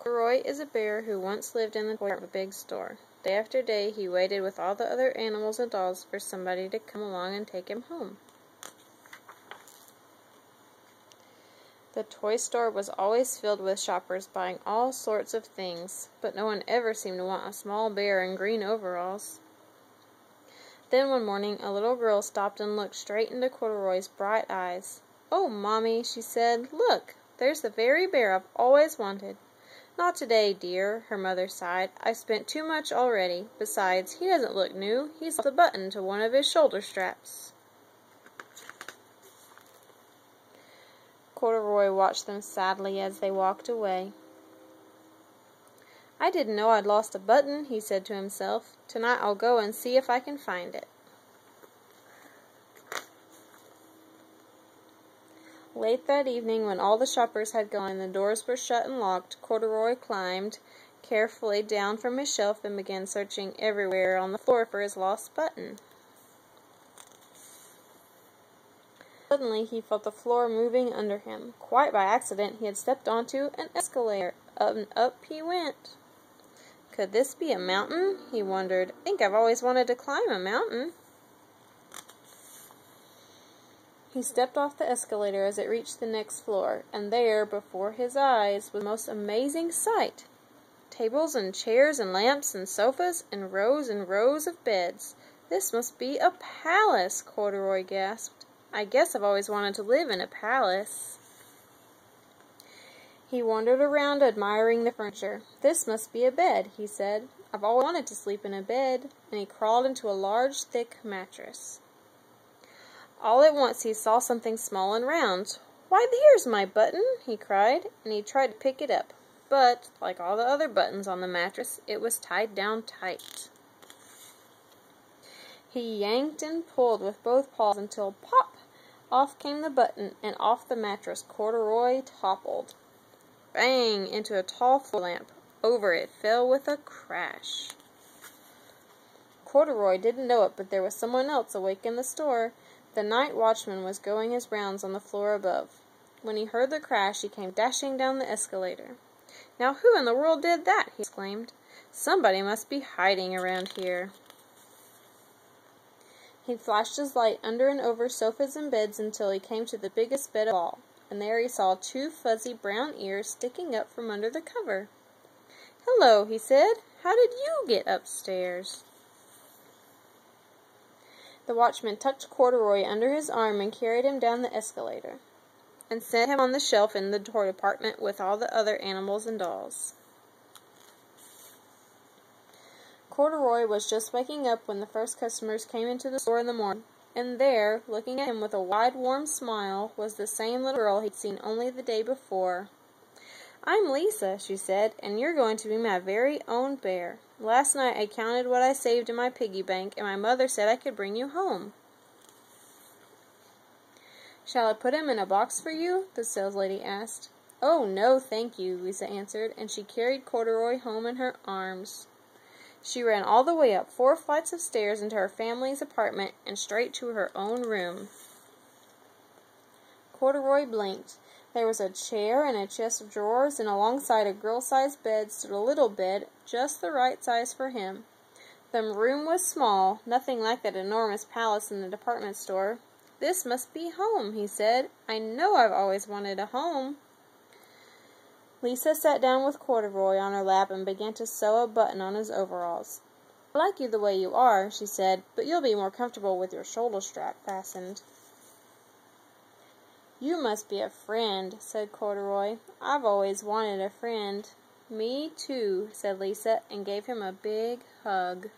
Corduroy is a bear who once lived in the toy of a big store. Day after day, he waited with all the other animals and dolls for somebody to come along and take him home. The toy store was always filled with shoppers buying all sorts of things, but no one ever seemed to want a small bear in green overalls. Then one morning, a little girl stopped and looked straight into Corduroy's bright eyes. "Oh, Mommy," she said, "look, there's the very bear I've always wanted." "Not today, dear," her mother sighed. "I've spent too much already. Besides, he doesn't look new. He's lost a button to one of his shoulder straps." Corduroy watched them sadly as they walked away. "I didn't know I'd lost a button," he said to himself. "Tonight I'll go and see if I can find it." Late that evening, when all the shoppers had gone and the doors were shut and locked, Corduroy climbed carefully down from his shelf and began searching everywhere on the floor for his lost button. Suddenly he felt the floor moving under him. Quite by accident he had stepped onto an escalator. Up and up he went. Could this be a mountain? He wondered. "I think I've always wanted to climb a mountain." He stepped off the escalator as it reached the next floor, and there, before his eyes, was the most amazing sight. Tables and chairs and lamps and sofas and rows of beds. "This must be a palace," Corduroy gasped. "I guess I've always wanted to live in a palace." He wandered around admiring the furniture. "This must be a bed," he said. "I've always wanted to sleep in a bed," and he crawled into a large, thick mattress. All at once he saw something small and round. "Why, there's my button!" he cried, and he tried to pick it up. But, like all the other buttons on the mattress, it was tied down tight. He yanked and pulled with both paws until, pop! Off came the button, and off the mattress Corduroy toppled. Bang! Into a tall floor lamp. Over it fell with a crash. Corduroy didn't know it, but there was someone else awake in the store. The night watchman was going his rounds on the floor above. When he heard the crash, he came dashing down the escalator. "Now who in the world did that?" he exclaimed. "Somebody must be hiding around here." He flashed his light under and over sofas and beds until he came to the biggest bed of all, and there he saw 2 fuzzy brown ears sticking up from under the cover. "Hello," he said. "How did you get upstairs?" The watchman tucked Corduroy under his arm and carried him down the escalator, and set him on the shelf in the toy department with all the other animals and dolls. Corduroy was just waking up when the first customers came into the store in the morning, and there, looking at him with a wide, warm smile, was the same little girl he'd seen only the day before. "I'm Lisa," she said, "and you're going to be my very own bear. Last night I counted what I saved in my piggy bank, and my mother said I could bring you home." "Shall I put him in a box for you?" the saleslady asked. "Oh, no, thank you," Lisa answered, and she carried Corduroy home in her arms. She ran all the way up 4 flights of stairs into her family's apartment and straight to her own room. Corduroy blinked. There was a chair and a chest of drawers, and alongside a girl-sized bed stood a little bed, just the right size for him. The room was small, nothing like that enormous palace in the department store. "This must be home," he said. "I know I've always wanted a home." Lisa sat down with Corduroy on her lap and began to sew a button on his overalls. "I like you the way you are," she said, "but you'll be more comfortable with your shoulder strap fastened." "You must be a friend," said Corduroy. "I've always wanted a friend." "Me too," said Lisa, and gave him a big hug.